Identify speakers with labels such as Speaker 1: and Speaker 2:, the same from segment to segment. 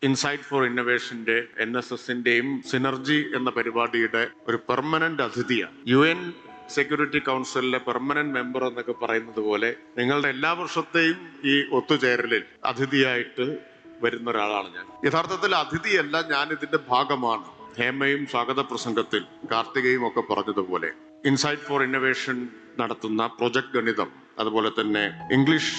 Speaker 1: Insight for ഇന്നൊവേഷന്റെ NSSന്റെയും synergy എന്ന പരിപാടിയുടെ ഒരു പെർമനന്റ് അതിഥിയാണ്. UN സെക്യൂരിറ്റി കൗൺസിലിലെ പെർമനന്റ് മെമ്പർ എന്നൊക്കെ പറയുന്നത് പോലെ നിങ്ങളുടെ എല്ലാ വർഷത്തെയും ഈ ഒത്തുചേരലിൽ അതിഥിയായിട്ട് വരുന്ന ഒരാളാണ് ഞാൻ. യഥാർത്ഥത്തിൽ അതിഥിയല്ല, ഞാൻ ഇതിന്റെ ഭാഗമാണ്. ഹേമയും സ്വാഗത പ്രസംഗത്തിൽ കാർത്തികയും ഒക്കെ പറഞ്ഞതുപോലെ ഇൻസൈറ്റ് ഫോർ ഇന്നൊവേഷൻ നടത്തുന്ന പ്രൊജക്ട് ഗണിതം, അതുപോലെ തന്നെ ഇംഗ്ലീഷ്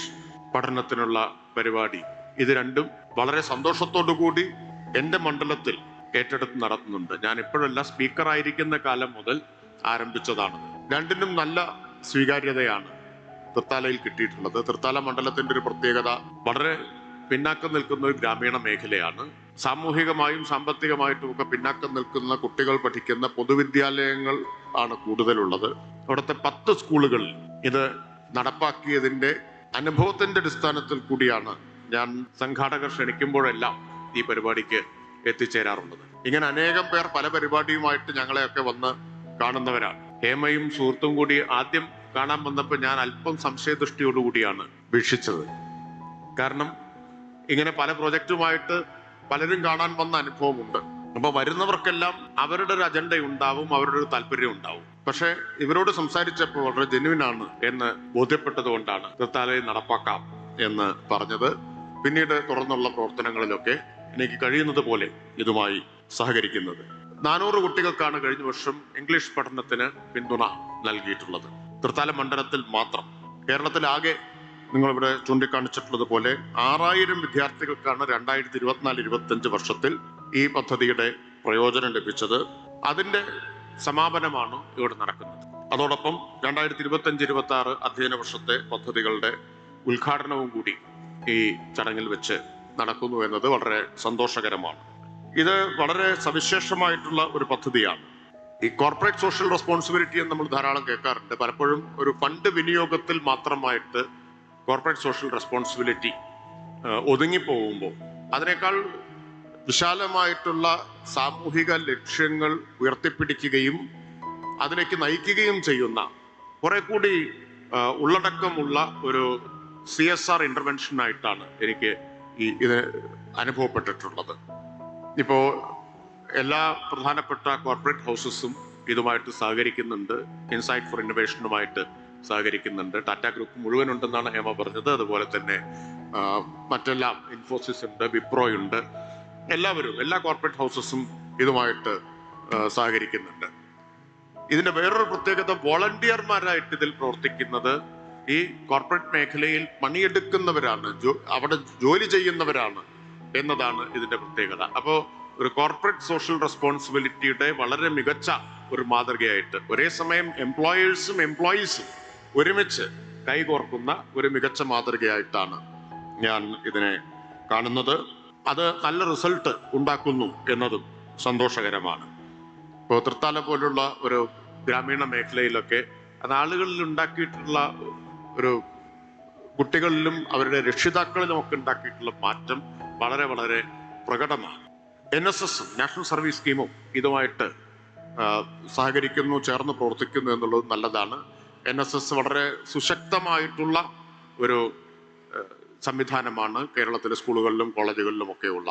Speaker 1: പഠനത്തിനുള്ള പരിപാടി, ഇത് രണ്ടും വളരെ സന്തോഷത്തോടു കൂടി എൻ്റെ മണ്ഡലത്തിൽ ഏറ്റെടുത്ത് നടത്തുന്നുണ്ട്. ഞാൻ ഇപ്പോഴല്ല, സ്പീക്കർ ആയിരിക്കുന്ന കാലം മുതൽ ആരംഭിച്ചതാണ്. രണ്ടിനും നല്ല സ്വീകാര്യതയാണ് തൃത്താലയിൽ കിട്ടിയിട്ടുള്ളത്. തൃത്താല മണ്ഡലത്തിന്റെ ഒരു പ്രത്യേകത, വളരെ പിന്നാക്കം നിൽക്കുന്ന ഒരു ഗ്രാമീണ മേഖലയാണ്. സാമൂഹികമായും സാമ്പത്തികമായിട്ടും ഒക്കെ പിന്നാക്കം നിൽക്കുന്ന കുട്ടികൾ പഠിക്കുന്ന പൊതുവിദ്യാലയങ്ങൾ ആണ് കൂടുതലുള്ളത്. അവിടുത്തെ 10 സ്കൂളുകളിൽ ഇത് നടപ്പാക്കിയതിന്റെ അനുഭവത്തിന്റെ അടിസ്ഥാനത്തിൽ കൂടിയാണ് ഞാൻ സംഘാടകർ ക്ഷണിക്കുമ്പോഴെല്ലാം ഈ പരിപാടിക്ക് എത്തിച്ചേരാറുള്ളത്. ഇങ്ങനെ അനേകം പേർ പല പരിപാടിയുമായിട്ട് ഞങ്ങളെയൊക്കെ വന്ന് കാണുന്നവരാണ്. ഹേമയും സുഹൃത്തും കൂടി ആദ്യം കാണാൻ വന്നപ്പോൾ ഞാൻ അല്പം സംശയദൃഷ്ടിയോടുകൂടിയാണ് വീക്ഷിച്ചത്. കാരണം ഇങ്ങനെ പല പ്രൊജക്റ്റുമായിട്ട് പലരും കാണാൻ വന്ന അനുഭവമുണ്ട്. അപ്പൊ വരുന്നവർക്കെല്ലാം അവരുടെ ഒരു അജണ്ട ഉണ്ടാവും, അവരുടെ ഒരു താല്പര്യം ഉണ്ടാവും. പക്ഷെ ഇവരോട് സംസാരിച്ചപ്പോൾ വളരെ ജെന്യുവിനാണ് എന്ന് ബോധ്യപ്പെട്ടത് കൊണ്ടാണ് തൃത്താലയിൽ നടപ്പാക്കാം എന്ന് പറഞ്ഞത്. പിന്നീട് തുറന്നുള്ള പ്രവർത്തനങ്ങളിലൊക്കെ എനിക്ക് കഴിയുന്നത് പോലെ ഇതുമായി സഹകരിക്കുന്നത്. 400 കുട്ടികൾക്കാണ് കഴിഞ്ഞ വർഷം ഇംഗ്ലീഷ് പഠനത്തിന് പിന്തുണ നൽകിയിട്ടുള്ളത്. തൃത്താല മണ്ഡലത്തിൽ മാത്രം. കേരളത്തിലാകെ നിങ്ങളിവിടെ ചൂണ്ടിക്കാണിച്ചിട്ടുള്ളത് പോലെ 6000 വിദ്യാർത്ഥികൾക്കാണ് 2024-25 വർഷത്തിൽ ഈ പദ്ധതിയുടെ പ്രയോജനം ലഭിച്ചത്. അതിന്റെ സമാപനമാണ് ഇവിടെ നടക്കുന്നത്. അതോടൊപ്പം 2025-26 അധ്യയന വർഷത്തെ പദ്ധതികളുടെ ഉദ്ഘാടനവും കൂടി ഈ ചടങ്ങിൽ വെച്ച് നടക്കുന്നു എന്നത് വളരെ സന്തോഷകരമാണ്. ഇത് വളരെ സവിശേഷമായിട്ടുള്ള ഒരു പദ്ധതിയാണ്. ഈ കോർപ്പറേറ്റ് സോഷ്യൽ റെസ്പോൺസിബിലിറ്റി എന്ന് നമ്മൾ ധാരാളം കേൾക്കാറുണ്ട്. പലപ്പോഴും ഒരു ഫണ്ട് വിനിയോഗത്തിൽ മാത്രമായിട്ട് കോർപ്പറേറ്റ് സോഷ്യൽ റെസ്പോൺസിബിലിറ്റി ഒതുങ്ങിപ്പോകുമ്പോൾ അതിനേക്കാൾ വിശാലമായിട്ടുള്ള സാമൂഹിക ലക്ഷ്യങ്ങൾ ഉയർത്തിപ്പിടിക്കുകയും അതിലേക്ക് നയിക്കുകയും ചെയ്യുന്ന കുറെ കൂടി ഉള്ളടക്കമുള്ള ഒരു CSR ഇന്റർവെൻഷൻ ആയിട്ടാണ് എനിക്ക് ഇത് അനുഭവപ്പെട്ടിട്ടുള്ളത്. ഇപ്പോ എല്ലാ പ്രധാനപ്പെട്ട കോർപ്പറേറ്റ് ഹൗസസും ഇതുമായിട്ട് സഹകരിക്കുന്നുണ്ട്. ഇൻസൈറ്റ് ഫോർ ഇന്നൊവേഷനുമായിട്ട് സഹകരിക്കുന്നുണ്ട്. ടാറ്റ ഗ്രൂപ്പ് മുഴുവൻ ഉണ്ടെന്നാണ് ഹേമ പറഞ്ഞത്. അതുപോലെ തന്നെ മറ്റെല്ലാം ഇൻഫോസിസ് ഉണ്ട്, വിപ്രോ ഉണ്ട്. എല്ലാവരും, എല്ലാ കോർപ്പറേറ്റ് ഹൗസസും ഇതുമായിട്ട് സഹകരിക്കുന്നുണ്ട്. ഇതിന്റെ വേറൊരു പ്രത്യേകത, വോളണ്ടിയർമാരായിട്ട് ഇതിൽ പ്രവർത്തിക്കുന്നത് ഈ കോർപ്പറേറ്റ് മേഖലയിൽ പണിയെടുക്കുന്നവരാണ്, അവിടെ ജോലി ചെയ്യുന്നവരാണ് എന്നതാണ് ഇതിന്റെ പ്രത്യേകത. അപ്പോൾ ഒരു കോർപ്പറേറ്റ് സോഷ്യൽ റെസ്പോൺസിബിലിറ്റിയുടെ വളരെ മികച്ച ഒരു മാതൃകയായിട്ട് ഒരേ സമയം എംപ്ലോയേഴ്സും എംപ്ലോയീസും ഒരുമിച്ച് കൈകോർക്കുന്ന ഒരു മികച്ച മാതൃകയായിട്ടാണ് ഞാൻ ഇതിനെ കാണുന്നത്. അത് നല്ല റിസൾട്ട് ഉണ്ടാക്കുന്നു എന്നതും സന്തോഷകരമാണ്. ഇപ്പോൾ തൃത്താല പോലുള്ള ഒരു ഗ്രാമീണ മേഖലയിലൊക്കെ അത് ആളുകളിൽ ഉണ്ടാക്കിയിട്ടുള്ള ഒരു, കുട്ടികളിലും അവരുടെ രക്ഷിതാക്കളിലും ഒക്കെ ഉണ്ടാക്കിയിട്ടുള്ള മാറ്റം വളരെ വളരെ പ്രകടമാണ്. NSSും നാഷണൽ സർവീസ് സ്കീമും ഇതുമായിട്ട് സഹകരിക്കുന്നു, ചേർന്ന് പ്രവർത്തിക്കുന്നു എന്നുള്ളത് നല്ലതാണ്. NSS വളരെ സുശക്തമായിട്ടുള്ള ഒരു സംവിധാനമാണ് കേരളത്തിലെ സ്കൂളുകളിലും കോളേജുകളിലും ഒക്കെയുള്ള.